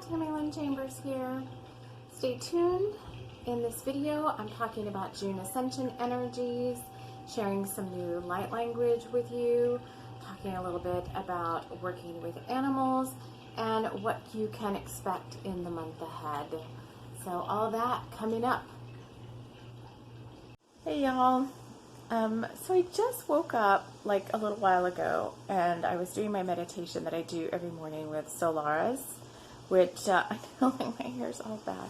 Tami Chambers here. Stay tuned. In this video, I'm talking about June Ascension Energies, sharing some new light language with you, talking a little bit about working with animals, and what you can expect in the month ahead. So all that coming up. Hey y'all. So I just woke up like a little while ago, and I was doing my meditation that I do every morning with SOLARIS, which I feel like my hair's all bad.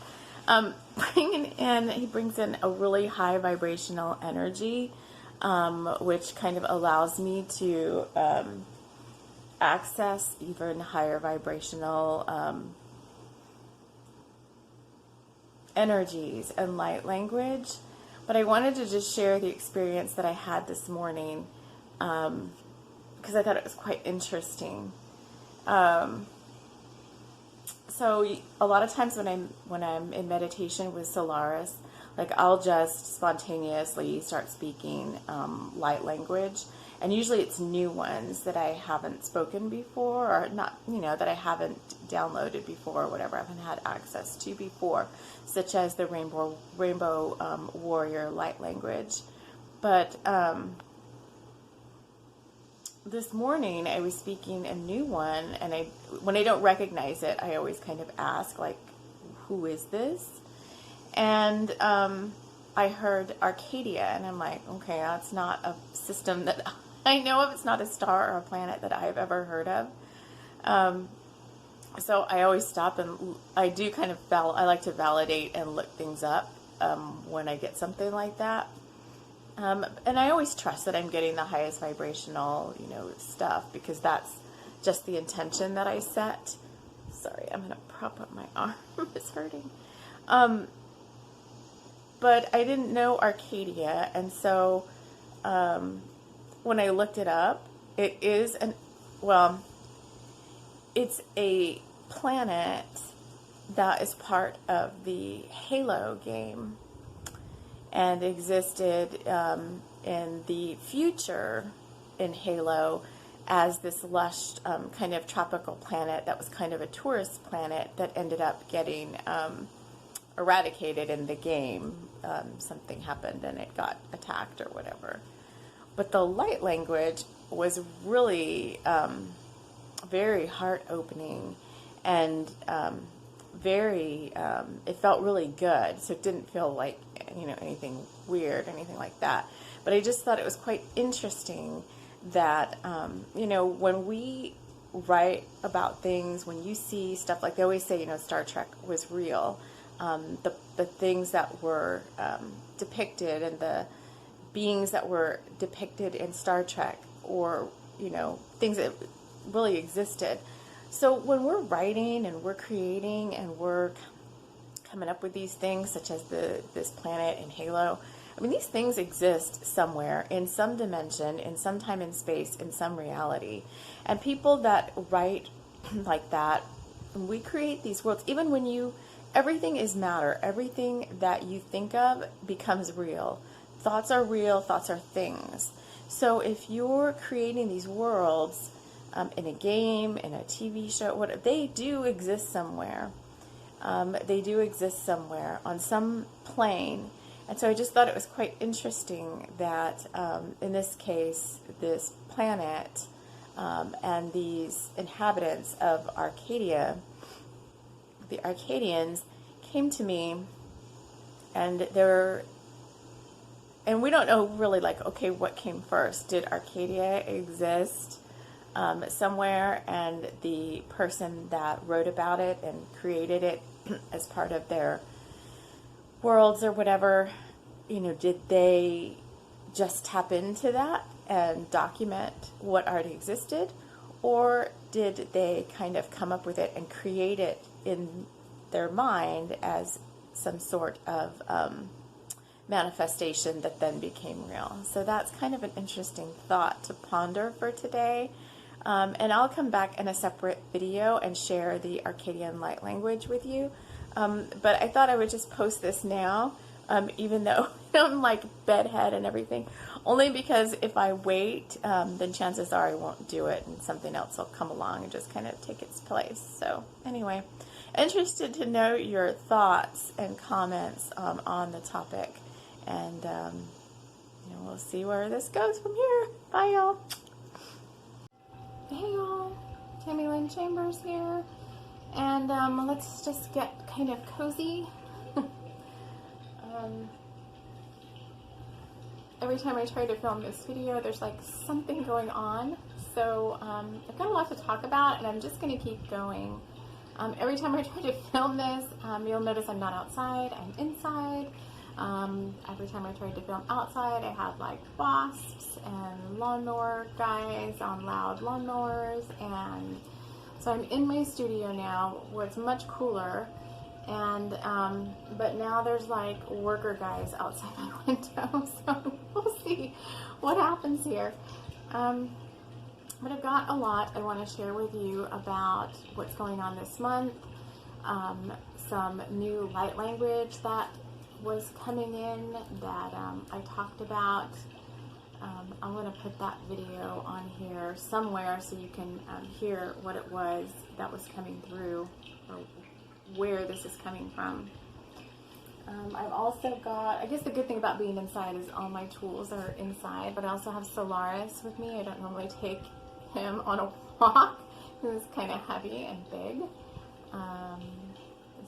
He brings in a really high vibrational energy, which kind of allows me to access even higher vibrational energies and light language. But I wanted to just share the experience that I had this morning because I thought it was quite interesting. So a lot of times when I'm in meditation with SOLARIS, like I'll just spontaneously start speaking light language, and usually it's new ones that I haven't spoken before, or not, that I haven't downloaded before, or whatever, I haven't had access to before, such as the rainbow warrior light language. But this morning I was speaking a new one, and when I don't recognize it, I always kind of ask, like, who is this? And I heard Arcadia, and I'm like, okay, that's not a system that I know of. It's not a star or a planet that I've ever heard of. So I always stop, and I do kind of I like to validate and look things up when I get something like that. And I always trust that I'm getting the highest vibrational, stuff, because that's just the intention that I set. Sorry, I'm going to prop up my arm. It's hurting. But I didn't know Arcadia, and so when I looked it up, it's a planet that is part of the Halo game and existed in the future in Halo as this lush kind of tropical planet that was kind of a tourist planet that ended up getting eradicated in the game. Something happened and it got attacked or whatever. But the light language was really very heart-opening and it felt really good. So it didn't feel like anything weird or anything like that. But I just thought it was quite interesting that when we write about things, when you see stuff, like they always say, Star Trek was real. The things that were depicted and the beings that were depicted in Star Trek, or things that really existed. So when we're writing and we're creating and we're coming up with these things, such as this planet in Halo, I mean, these things exist somewhere in some dimension, in some time and space, in some reality. And people that write like that, we create these worlds. Even when everything is matter. Everything that you think of becomes real. Thoughts are real. Thoughts are things. So if you're creating these worlds in a game, in a TV show, they do exist somewhere. They do exist somewhere on some plane. And so I just thought it was quite interesting that in this case, this planet and these inhabitants of Arcadia, the Arcadians, came to me, and we don't know really, like, okay, what came first? Did Arcadia exist somewhere, and the person that wrote about it and created it as part of their worlds or whatever, did they just tap into that and document what already existed, or did they kind of come up with it and create it in their mind as some sort of manifestation that then became real? So that's kind of an interesting thought to ponder for today. And I'll come back in a separate video and share the Arcadian light language with you. But I thought I would just post this now, even though I'm like bedhead and everything, only because if I wait, then chances are I won't do it and something else will come along and just kind of take its place. So anyway, interested to know your thoughts and comments on the topic. And we'll see where this goes from here. Bye, y'all. Hey, y'all. Tami Lynn Chambers here. And let's just get kind of cozy. Every time I try to film this video, there's like something going on. So I've got a lot to talk about, and I'm just going to keep going. Every time I try to film this, you'll notice I'm not outside, I'm inside. Every time I tried to film outside, I had like wasps and lawnmower guys on loud lawnmowers. And so I'm in my studio now where it's much cooler. And but now there's like worker guys outside my window, so we'll see what happens here. But I've got a lot I want to share with you about what's going on this month, some new light language that was coming in that I talked about. I'm going to put that video on here somewhere so you can hear what it was that was coming through, or where this is coming from. I've also got, I guess the good thing about being inside is all my tools are inside, but I also have SOLARIS with me. I don't normally take him on a walk. He's kind of heavy and big.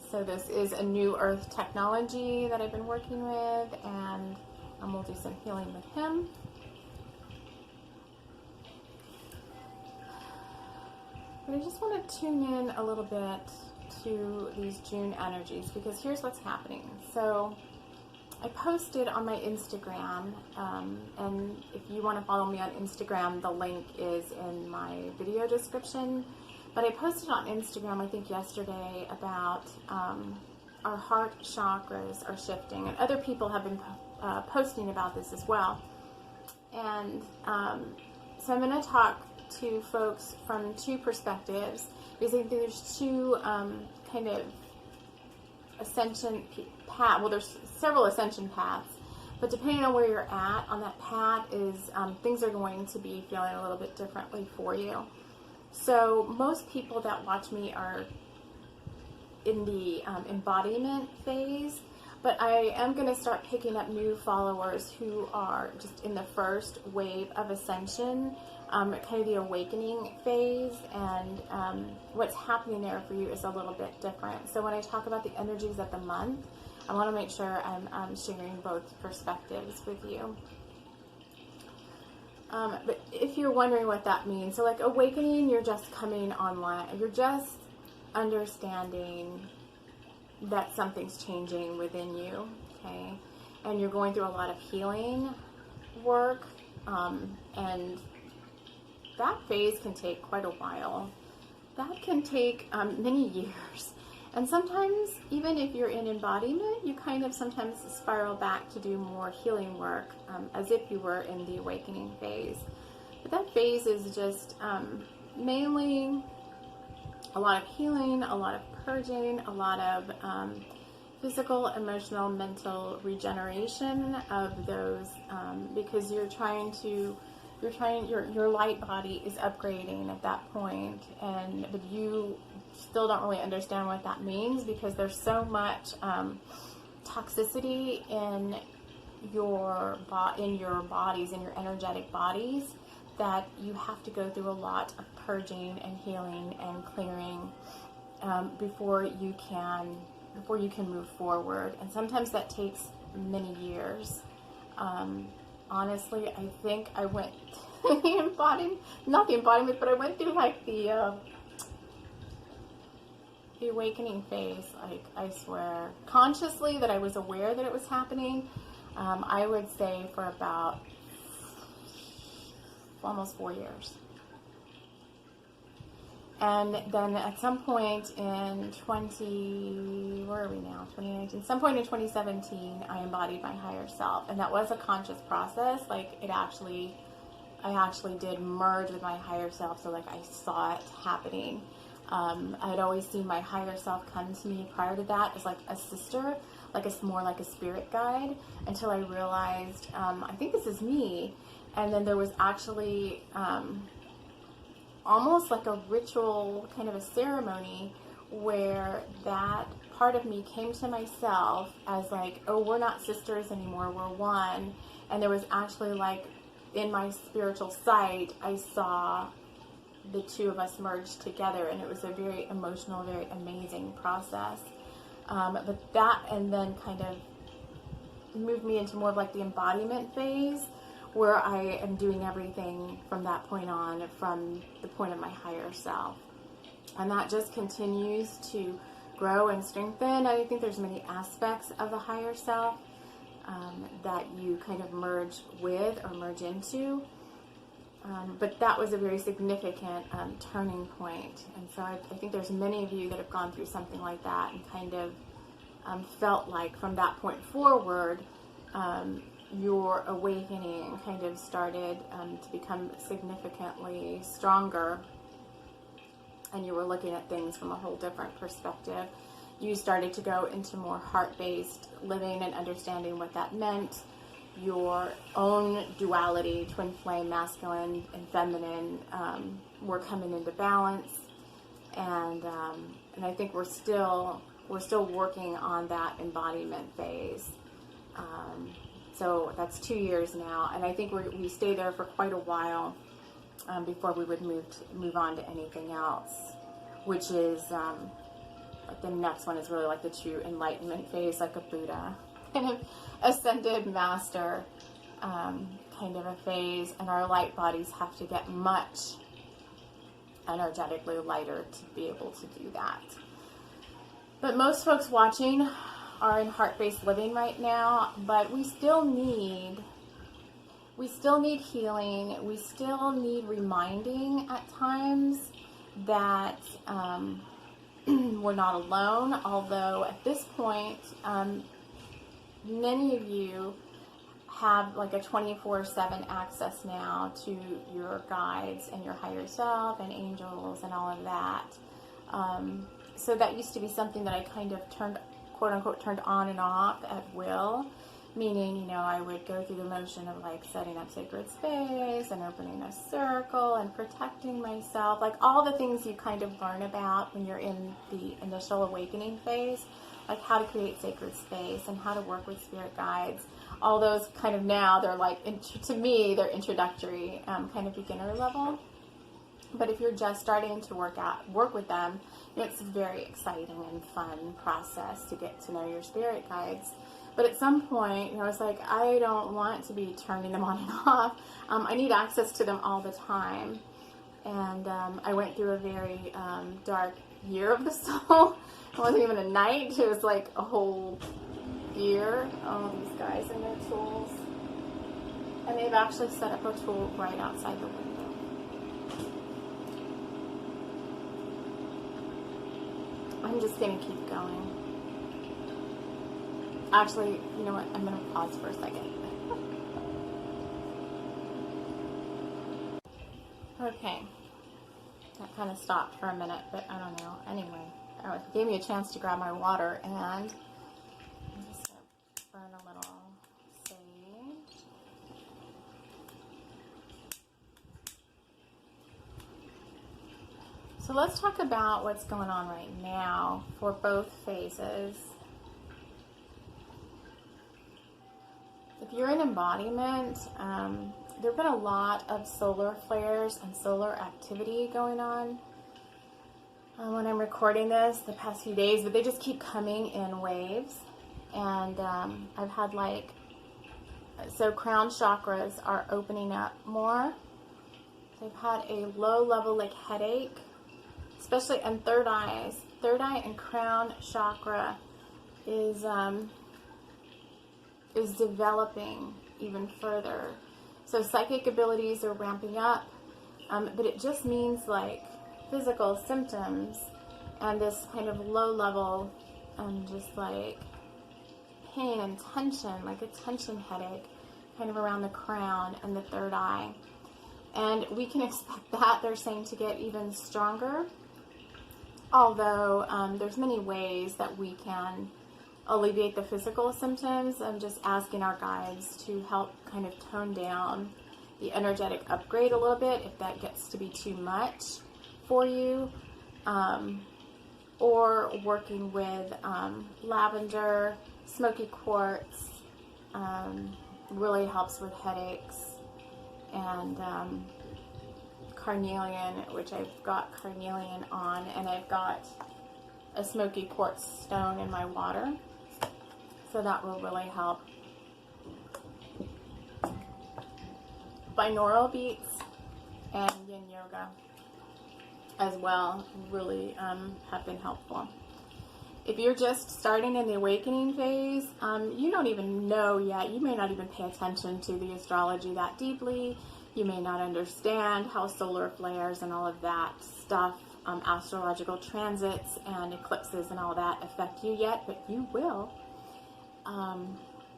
So this is a new earth technology that I've been working with, and we'll do some healing with him. But I just want to tune in a little bit to these June energies, because here's what's happening. So I posted on my Instagram, and if you want to follow me on Instagram, the link is in my video description. But I posted on Instagram, I think yesterday, about our heart chakras are shifting, and other people have been posting about this as well. And so I'm going to talk to folks from two perspectives, because I think there's two kind of ascension path. Well, there's several ascension paths, but depending on where you're at on that path is things are going to be feeling a little bit differently for you. So most people that watch me are in the embodiment phase, but I am going to start picking up new followers who are just in the first wave of ascension, kind of the awakening phase, and what's happening there for you is a little bit different. So when I talk about the energies of the month, I want to make sure I'm sharing both perspectives with you. But if you're wondering what that means, so like awakening, you're just coming online, you're just understanding that something's changing within you, okay? And you're going through a lot of healing work, and that phase can take quite a while. That can take many years. And sometimes, even if you're in embodiment, you kind of sometimes spiral back to do more healing work, as if you were in the awakening phase. But that phase is just mainly a lot of healing, a lot of purging, a lot of physical, emotional, mental regeneration of those, because your light body is upgrading at that point, but you still don't really understand what that means, because there's so much toxicity in your bodies, in your energetic bodies, that you have to go through a lot of purging and healing and clearing before you can move forward. And sometimes that takes many years. Honestly, I think I went not the embodiment, but I went through like the awakening phase, like I swear, consciously, that I was aware that it was happening. I would say for about almost 4 years. And then at some point in 2019, some point in 2017, I embodied my higher self. And that was a conscious process. Like I actually did merge with my higher self. So like I saw it happening. I'd always seen my higher self come to me prior to that as like a sister, more like a spirit guide, until I realized, I think this is me. And then there was actually, almost like a ritual, kind of a ceremony, where that part of me came to myself as like, oh, we're not sisters anymore, we're one. And there was actually like, in my spiritual sight, I saw the two of us merge together, and it was a very emotional, very amazing process. But that, and then kind of moved me into more of like the embodiment phase, where I am doing everything from that point on, from the point of my higher self. And that just continues to grow and strengthen. I think there's many aspects of the higher self that you kind of merge with or merge into. But that was a very significant turning point. And so I think there's many of you that have gone through something like that and kind of felt like from that point forward, your awakening kind of started to become significantly stronger, and you were looking at things from a whole different perspective. You started to go into more heart-based living and understanding what that meant. Your own duality, twin flame, masculine and feminine, were coming into balance, and I think we're still working on that embodiment phase. So that's 2 years now, and I think we stay there for quite a while before we would move on to anything else, which is like the next one is really like the true enlightenment phase, like a Buddha, kind of ascended master kind of a phase, and our light bodies have to get much energetically lighter to be able to do that. But most folks watching are in heart-based living right now, but we still need healing. We still need reminding at times that we're not alone, although at this point, many of you have like a 24/7 access now to your guides and your higher self and angels and all of that. So that used to be something that I kind of quote unquote, turned on and off at will. Meaning, you know, I would go through the motion of like setting up sacred space and opening a circle and protecting myself. Like all the things you kind of learn about when you're in the initial awakening phase. Like how to create sacred space and how to work with spirit guides. All those kind of now, they're like, to me, they're introductory, kind of beginner level. But if you're just starting to work with them, you know, it's a very exciting and fun process to get to know your spirit guides. But at some point, you know, it's like, I don't want to be turning them on and off. I need access to them all the time. And I went through a very dark year of the soul. It wasn't even a night. It was like a whole year. Oh, these guys and their tools. And they've actually set up a tool right outside the window. I'm just going to keep going. Actually, you know what? I'm going to pause for a second. Okay. That kind of stopped for a minute, but I don't know. Anyway, it gave me a chance to grab my water, and I'm just going to burn a little sage. So let's talk about what's going on right now for both phases. If you're in embodiment, there have been a lot of solar flares and solar activity going on when I'm recording this the past few days, but they just keep coming in waves. And I've had so crown chakras are opening up more. I've had a low level headache, especially in third eye and crown chakra is developing even further. So psychic abilities are ramping up, but it just means physical symptoms and this kind of low level just pain and tension, like a tension headache kind of around the crown and the third eye. And we can expect that, they're saying, to get even stronger. Although there's many ways that we can alleviate the physical symptoms. I'm just asking our guides to help kind of tone down the energetic upgrade a little bit if that gets to be too much for you. or working with lavender, smoky quartz, really helps with headaches, and carnelian, which I've got carnelian on, and I've got a smoky quartz stone in my water, so that will really help. Binaural beats and yin yoga as well really have been helpful. If you're just starting in the awakening phase, you don't even know yet. You may not even pay attention to the astrology that deeply. You may not understand how solar flares and all of that stuff, astrological transits and eclipses and all that affect you yet, but you will.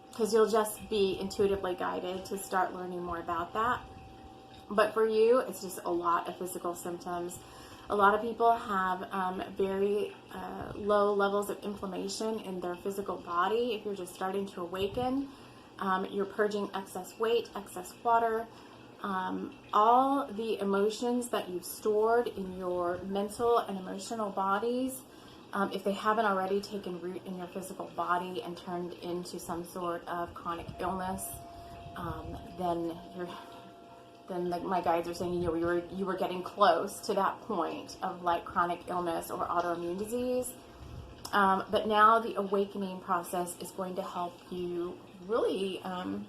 Because you'll just be intuitively guided to start learning more about that. But for you, it's just a lot of physical symptoms. A lot of people have very low levels of inflammation in their physical body. If you're just starting to awaken, you're purging excess weight, excess water, all the emotions that you've stored in your mental and emotional bodies. If they haven't already taken root in your physical body and turned into some sort of chronic illness, then like my guides are saying, you know, you were getting close to that point of like chronic illness or autoimmune disease. But now the awakening process is going to help you really, and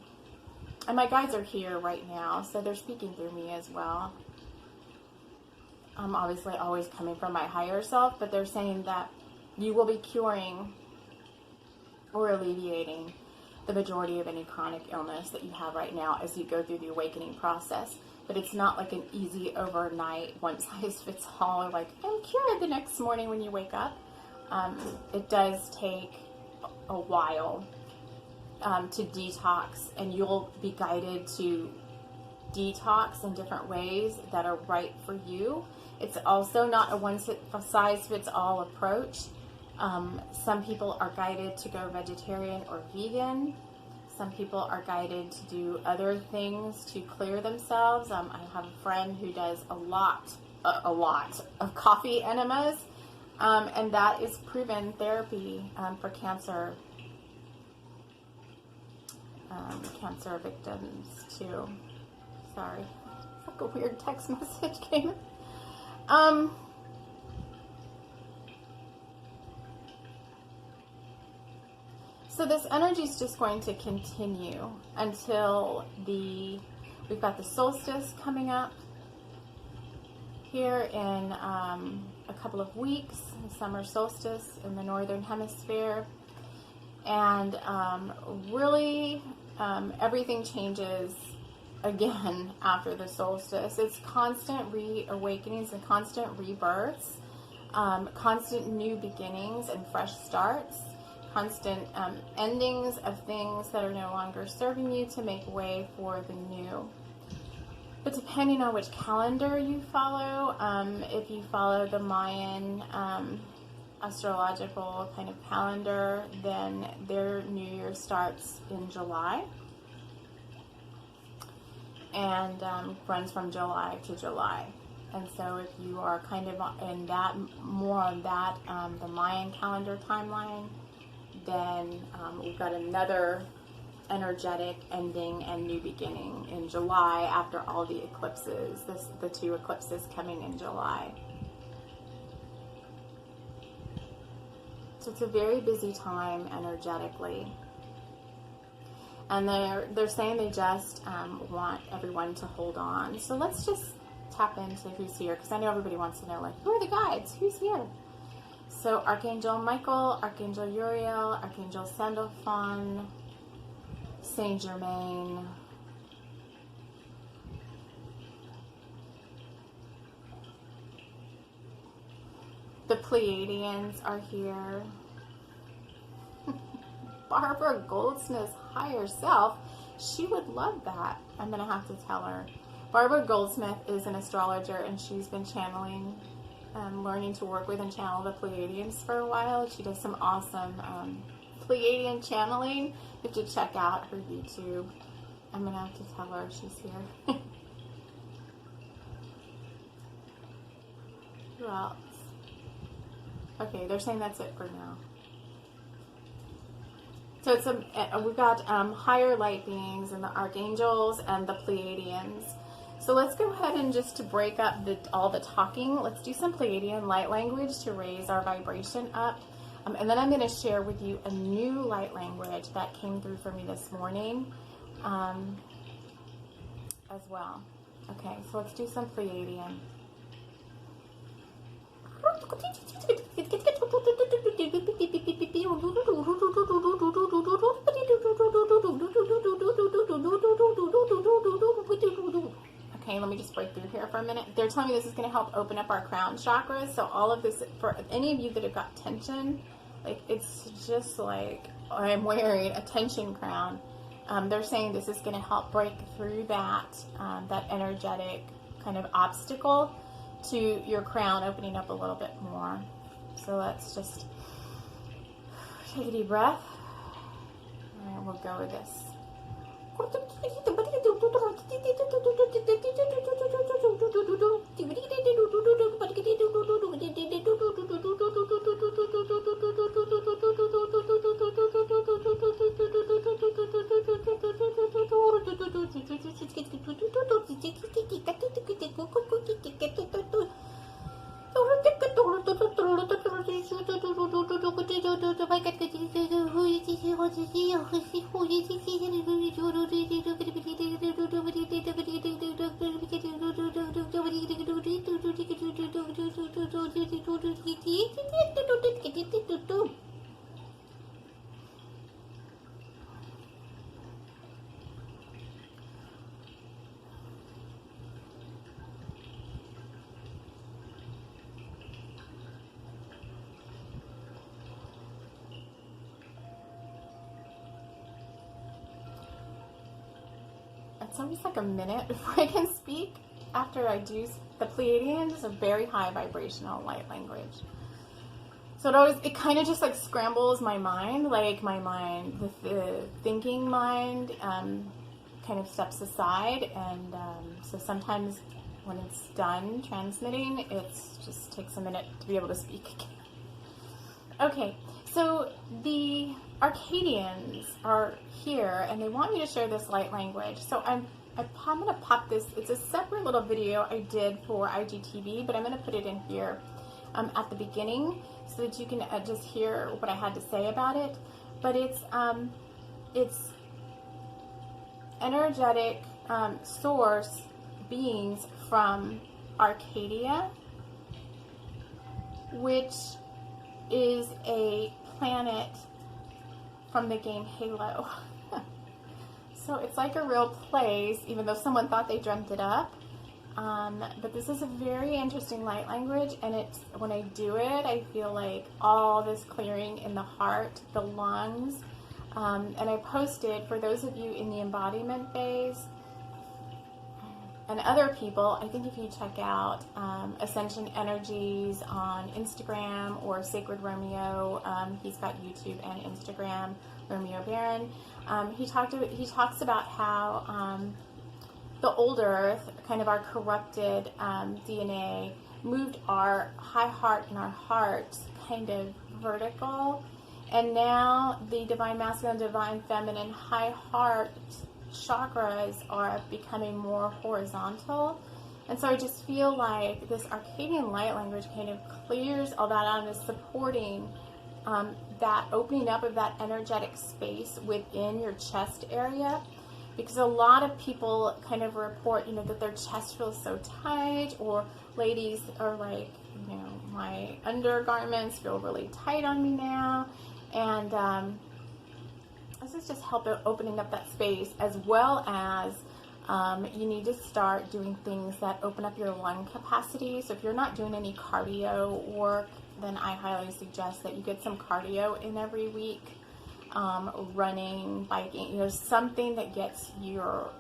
my guides are here right now, so they're speaking through me as well. I'm obviously always coming from my higher self, but they're saying that you will be curing or alleviating the majority of any chronic illness that you have right now as you go through the awakening process. But it's not like an easy overnight, one size fits all, like I'm cured the next morning when you wake up. It does take a while to detox, and you'll be guided to detox in different ways that are right for you. It's also not a one size fits all approach. Some people are guided to go vegetarian or vegan. Some people are guided to do other things to clear themselves. I have a friend who does a lot of coffee enemas, and that is proven therapy for cancer victims too. Sorry, it's like a weird text message came. So this energy is just going to continue until we've got the solstice coming up here in a couple of weeks, the summer solstice in the northern hemisphere. And really everything changes again after the solstice. It's constant reawakenings and constant rebirths, constant new beginnings and fresh starts, constant endings of things that are no longer serving you to make way for the new. But depending on which calendar you follow, if you follow the Mayan astrological kind of calendar, then their New Year starts in July and runs from July to July. And so if you are kind of in that, more on that, the Mayan calendar timeline, then we've got another energetic ending and new beginning in July after all the eclipses, the two eclipses coming in July. So it's a very busy time energetically. And they're saying they just want everyone to hold on. So let's just tap into who's here, because I know everybody wants to know, like, who are the guides? Who's here? So Archangel Michael, Archangel Uriel, Archangel Sandalphon, Saint Germain, the Pleiadians are here. Barbara Goldsmith's higher self, she would love that. I'm going to have to tell her. Barbara Goldsmith is an astrologer, and she's been channeling, learning to work with and channel the Pleiadians for a while. She does some awesome Pleiadian channeling. You have to check out her YouTube. I'm going to have to tell her she's here. Who else? Okay, they're saying that's it for now. So it's we've got higher light beings and the archangels and the Pleiadians. So let's go ahead and just to break up all the talking, let's do some Pleiadian light language to raise our vibration up. And then I'm going to share with you a new light language that came through for me this morning as well. Okay, so let's do some Pleiadian. Okay, let me just break through here for a minute. They're telling me this is going to help open up our crown chakras. So all of this, for any of you that have got tension, like it's just like I'm wearing a tension crown. They're saying this is going to help break through that energetic kind of obstacle to your crown opening up a little bit more. So let's just take a deep breath. All right, we'll go with this. It's almost like a minute before I can speak after I do. The Pleiadian is a very high vibrational light language. So it kind of just like scrambles my mind, like my mind, the thinking mind kind of steps aside. And so sometimes when it's done transmitting, it just takes a minute to be able to speak again. Okay, so the Arcadians are here and they want me to share this light language. So I'm going to pop this. It's a separate little video I did for IGTV, but I'm going to put it in here at the beginning so that you can just hear what I had to say about it. But it's energetic source beings from Arcadia, which is a planet from the game Halo. So it's like a real place, even though someone thought they dreamt it up. But this is a very interesting light language, and when I do it, I feel like all this clearing in the heart, the lungs, and I posted, for those of you in the embodiment phase, and other people, I think if you check out Ascension Energies on Instagram or Sacred Romeo, he's got YouTube and Instagram, Romeo Baron. He talks about how the old Earth, kind of our corrupted DNA, moved our high heart and our heart kind of vertical, and now the divine masculine, divine feminine, high heart chakras are becoming more horizontal. And so I just feel like this Arcadian light language kind of clears all that out and is supporting that opening up of that energetic space within your chest area, because a lot of people kind of report, that their chest feels so tight, or ladies are like, my undergarments feel really tight on me now. And this is just opening up that space, as well as you need to start doing things that open up your lung capacity. So if you're not doing any cardio work, then I highly suggest that you get some cardio in every week. Running, biking, something that gets your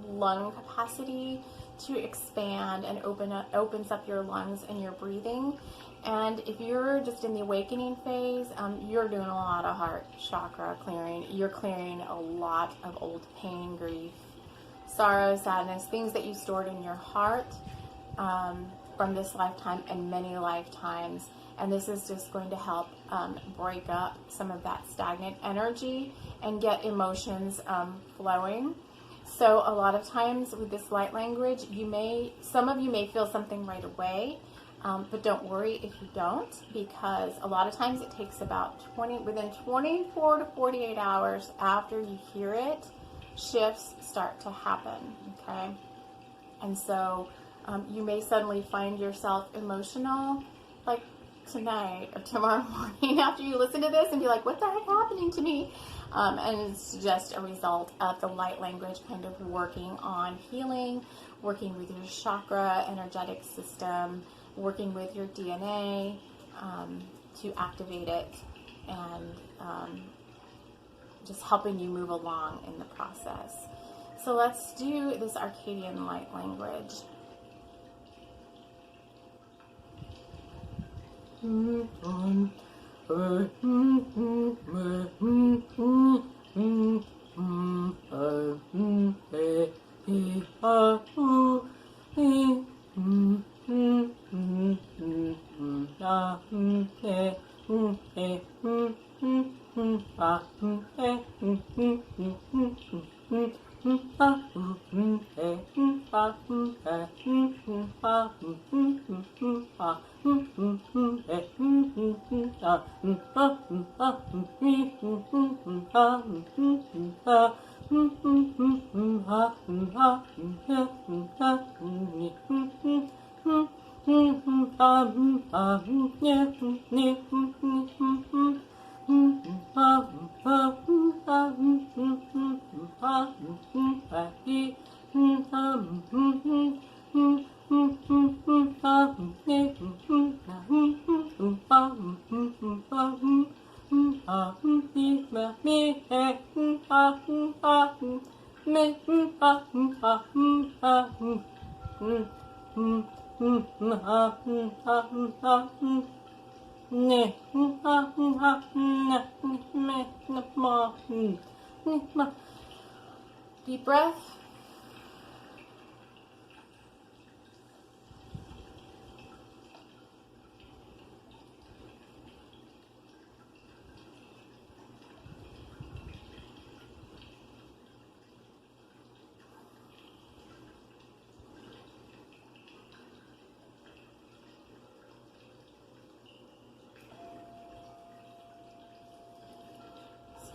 lung capacity to expand and opens up your lungs and your breathing. And if you're just in the awakening phase, you're doing a lot of heart chakra clearing. You're clearing a lot of old pain, grief, sorrow, sadness, things that you stored in your heart from this lifetime and many lifetimes. And this is just going to help break up some of that stagnant energy and get emotions flowing. So a lot of times with this light language, some of you may feel something right away, but don't worry if you don't, because a lot of times it takes about within 24 to 48 hours after you hear it, shifts start to happen, okay? And so you may suddenly find yourself emotional, like tonight or tomorrow morning after you listen to this and be like, what the heck happening to me? And it's just a result of the light language kind of working on healing, working with your chakra, energetic system, working with your DNA to activate it, and just helping you move along in the process. So let's do this Arcadian light language. Deep breath.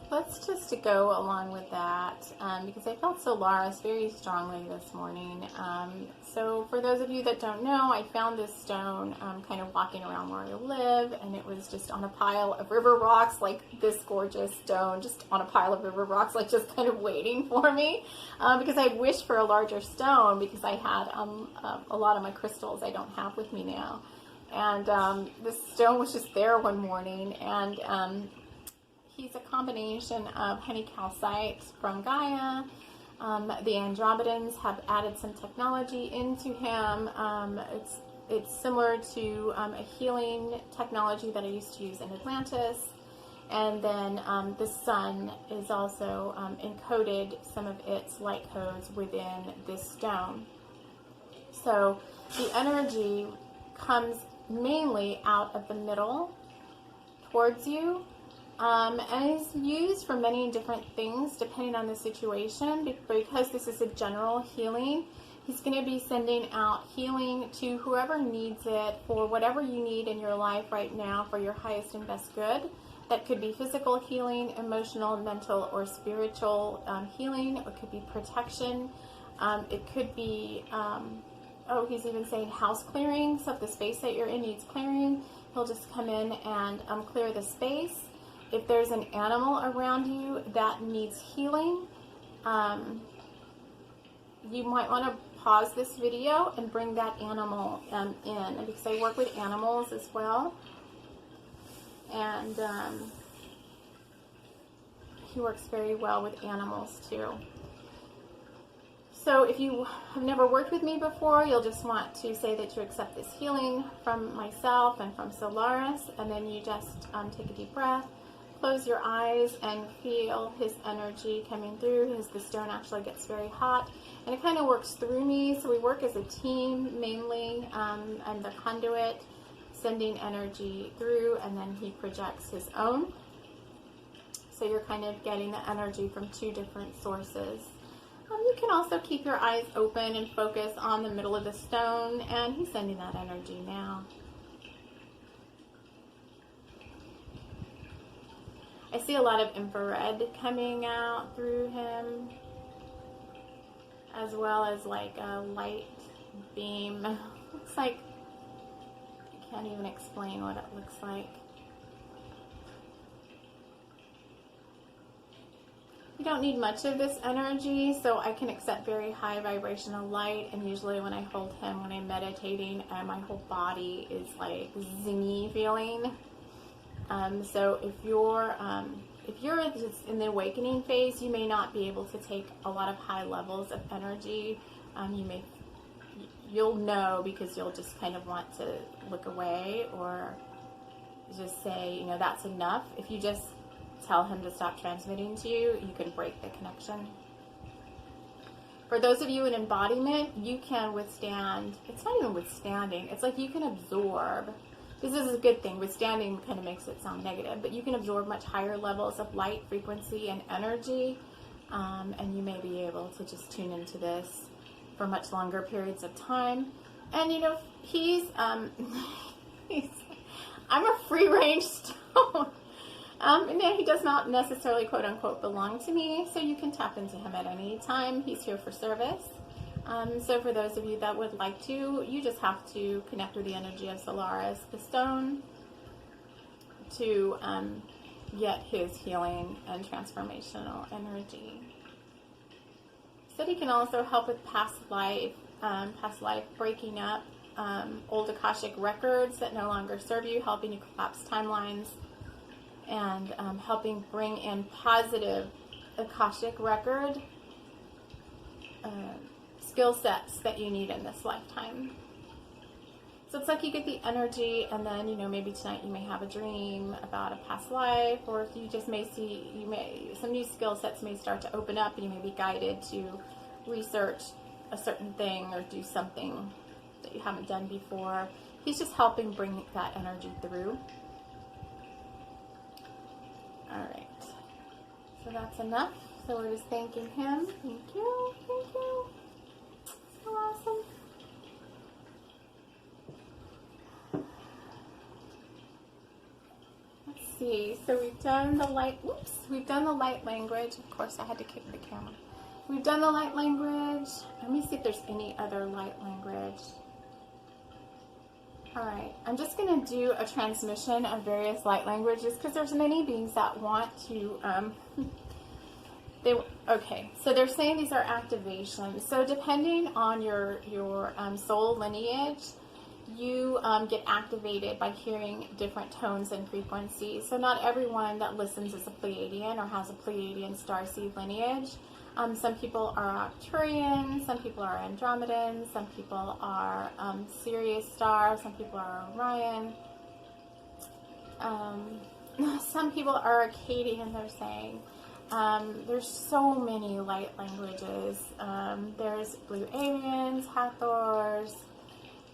Let's just go along with that because I felt Solaris very strongly this morning. So for those of you that don't know, I found this stone kind of walking around where I live, and it was just on a pile of river rocks, like this gorgeous stone, just on a pile of river rocks, like just kind of waiting for me because I wished for a larger stone because I had a lot of my crystals I don't have with me now. And this stone was just there one morning, and he's a combination of honey calcite from Gaia. The Andromedans have added some technology into him. It's similar to a healing technology that I used to use in Atlantis. And then the sun is also encoded some of its light codes within this stone. So the energy comes mainly out of the middle towards you. And it's used for many different things depending on the situation. Because this is a general healing, he's going to be sending out healing to whoever needs it for whatever you need in your life right now for your highest and best good. That could be physical healing, emotional, mental, or spiritual healing. It could be protection. It could be, he's even saying house clearing. So if the space that you're in needs clearing, he'll just come in and clear the space. If there's an animal around you that needs healing, you might want to pause this video and bring that animal in, because I work with animals as well. And he works very well with animals too. So if you have never worked with me before, you'll just want to say that you accept this healing from myself and from Solaris, and then you just take a deep breath. Close your eyes and feel his energy coming through as the stone actually gets very hot. And it kind of works through me, so we work as a team mainly. I'm the conduit. sending energy through, and then he projects his own. So you're kind of getting the energy from two different sources. You can also keep your eyes open and focus on the middle of the stone, and he's sending that energy now. I see a lot of infrared coming out through him, as well as like a light beam. Looks like, I can't even explain what it looks like. You don't need much of this energy, so I can accept very high vibrational light, and usually when I hold him, when I'm meditating, my whole body is like zingy feeling. So if you're just in the awakening phase, you may not be able to take a lot of high levels of energy. You'll know, because you'll just kind of want to look away or just say, you know, that's enough. If you just tell him to stop transmitting to you, you can break the connection. For those of you in embodiment, you can withstand, it's not even withstanding, it's like you can absorb. This is a good thing. Withstanding kind of makes it sound negative, but you can absorb much higher levels of light, frequency, and energy, and you may be able to just tune into this for much longer periods of time. And you know, I'm a free range stone. And he does not necessarily, quote unquote, belong to me, so you can tap into him at any time. He's here for service. So for those of you that would like to, you just have to connect with the energy of Solaris, the stone, to get his healing and transformational energy. So he can also help with past life breaking up, old Akashic records that no longer serve you, helping you collapse timelines, and helping bring in positive Akashic record skill sets that you need in this lifetime. So it's like you get the energy, and then, you know, maybe tonight you may have a dream about a past life, or you just may see, some new skill sets may start to open up, and you may be guided to research a certain thing or do something that you haven't done before. He's just helping bring that energy through. All right, so that's enough. So we're just thanking him. Thank you, thank you. So awesome. Let's see. So we've done the light. Whoops. We've done the light language. Of course, I had to kick the camera. We've done the light language. Let me see if there's any other light language. Alright, I'm just going to do a transmission of various light languages because there's many beings that want to, okay, so they're saying these are activations. So depending on your soul lineage, you get activated by hearing different tones and frequencies. So not everyone that listens is a Pleiadian or has a Pleiadian starseed lineage. Some people are Arcturian, some people are Andromedan, some people are Sirius star, some people are Orion. Some people are Arcadian, they're saying. There's so many light languages. There's Blue Avians, Hathors.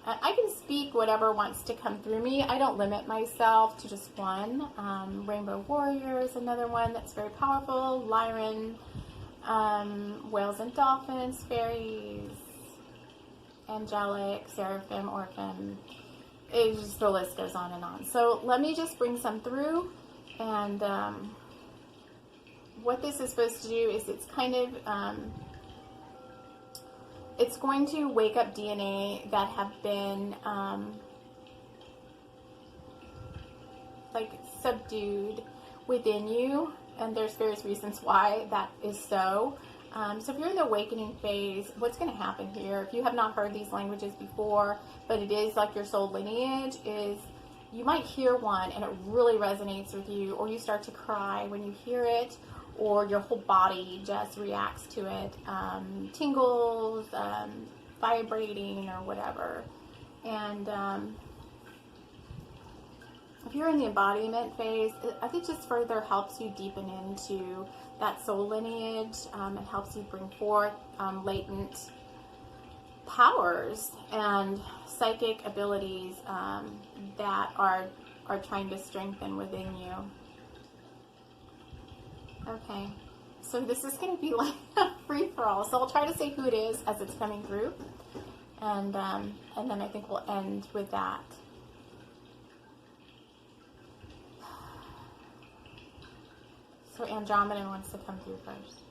I can speak whatever wants to come through me. I don't limit myself to just one. Rainbow Warrior is another one that's very powerful. LYRAN. Whales and dolphins, fairies, angelic, seraphim, Oraphim. The list goes on and on. So let me just bring some through, and what this is supposed to do is it's kind of it's going to wake up DNA that have been like subdued within you. And there's various reasons why that is so. So if you're in the awakening phase, what's going to happen here, if you have not heard these languages before, but it is like your soul lineage, is you might hear one and it really resonates with you, or you start to cry when you hear it, or your whole body just reacts to it, tingles, vibrating, or whatever. And if you're in the embodiment phase, I think just further helps you deepen into that soul lineage. It helps you bring forth latent powers and psychic abilities that are trying to strengthen within you. Okay, so this is going to be like a free-for-all. So I'll try to say who it is as it's coming through, and then I think we'll end with that. So Andromedan wants to come through first.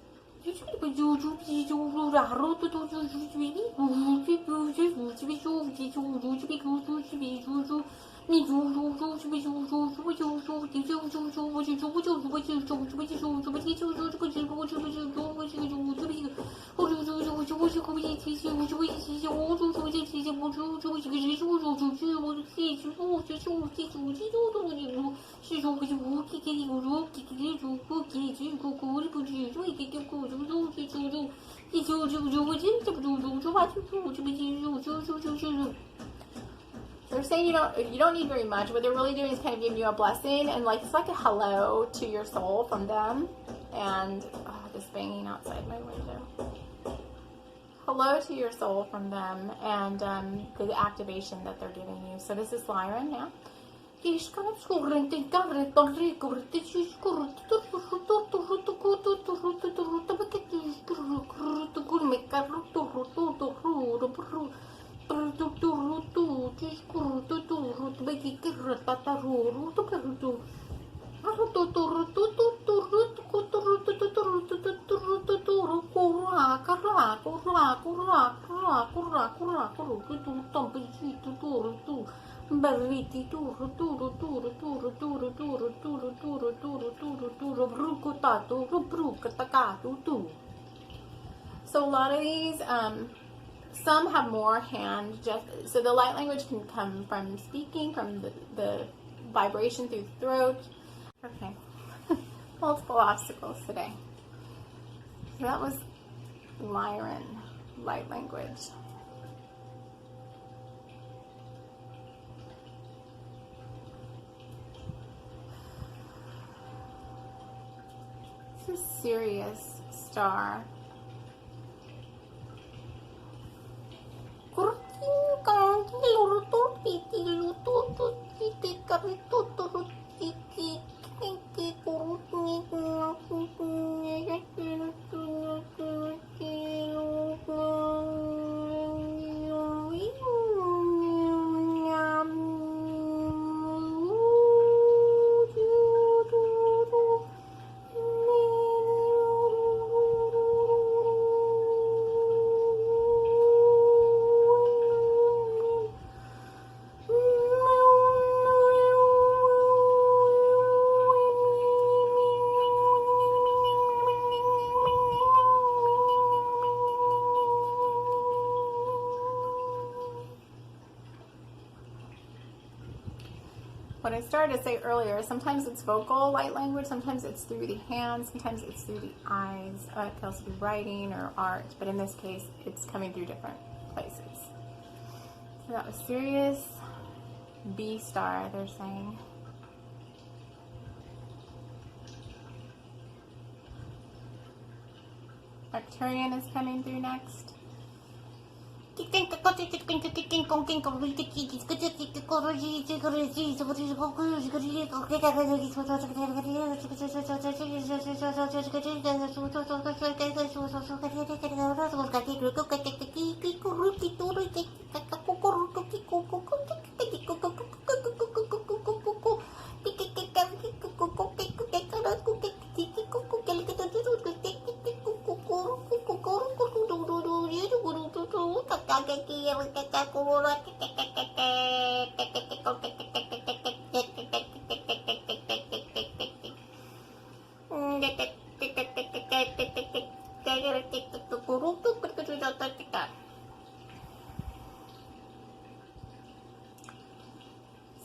They're saying you don't need very much. What they're really doing is kind of giving you a blessing, and like it's like a hello to your soul from them. And this banging outside my window. Hello to your soul from them, and the activation that they're giving you. So this is LYRAN now. So a lot of these, some have more hand, so the light language can come from speaking, from the vibration through the throat. Okay, multiple obstacles today. So that was LYRAN, light language. This is SIRIUS star. What I started to say earlier, sometimes it's vocal light language, sometimes it's through the hands, sometimes it's through the eyes. It can also be writing or art, but in this case, it's coming through different places. So that was SIRIUS B star, they're saying. Arcturian is coming through next.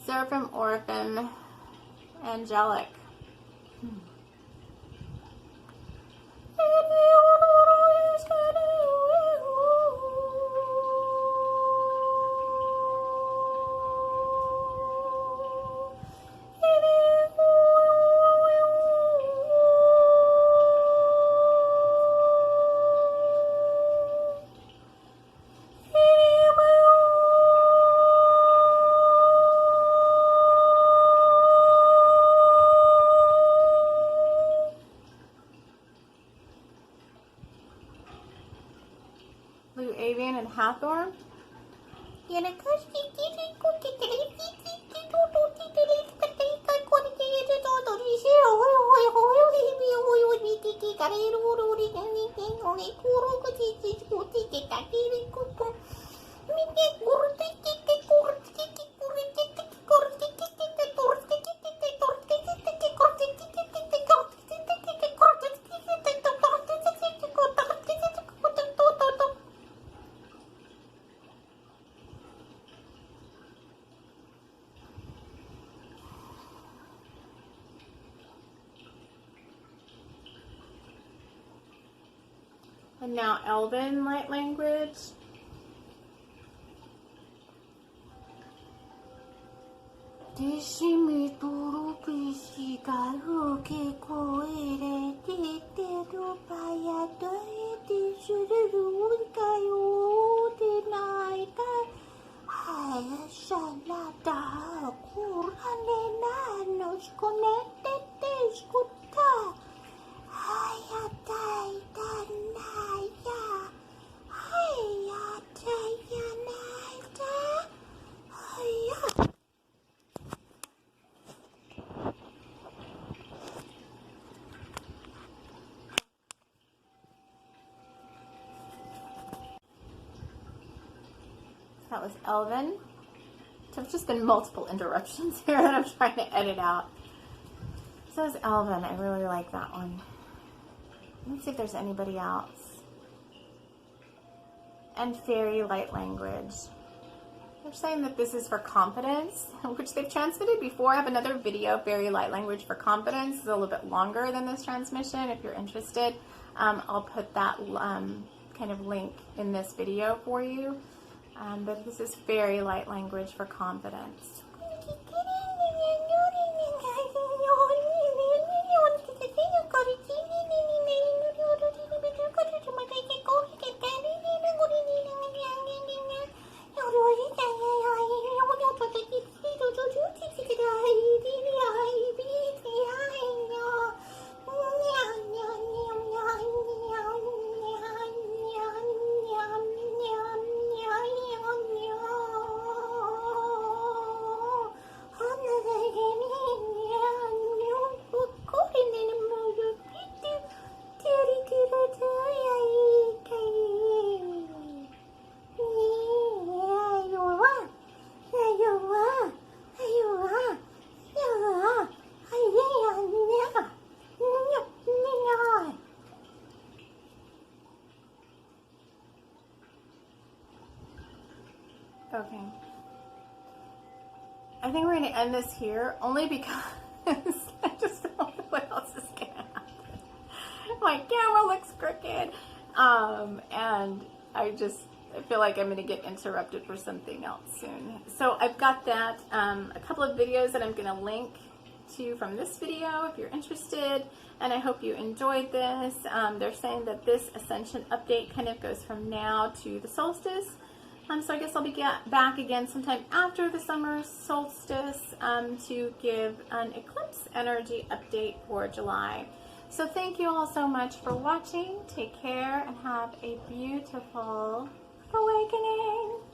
Seraphim, Oraphim, Angelic. Hathor. And now Elven light language. That was Elven. So there's just been multiple interruptions here that I'm trying to edit out. So is Elven. I really like that one. Let's see if there's anybody else. And Fairy light language. They're saying that this is for confidence, which they've transmitted before. I have another video, Fairy light language for confidence. It's a little bit longer than this transmission. If you're interested, I'll put that kind of link in this video for you. But this is Fairy light language for confidence. Okay. I think we're going to end this here, only because I just don't know what else is going to happen. My camera looks crooked, and I feel like I'm going to get interrupted for something else soon. So I've got that, a couple of videos that I'm going to link to from this video if you're interested, and I hope you enjoyed this. They're saying that this Ascension update kind of goes from now to the solstice. So I guess I'll be back again sometime after the summer solstice to give an eclipse energy update for July. So thank you all so much for watching. Take care and have a beautiful awakening.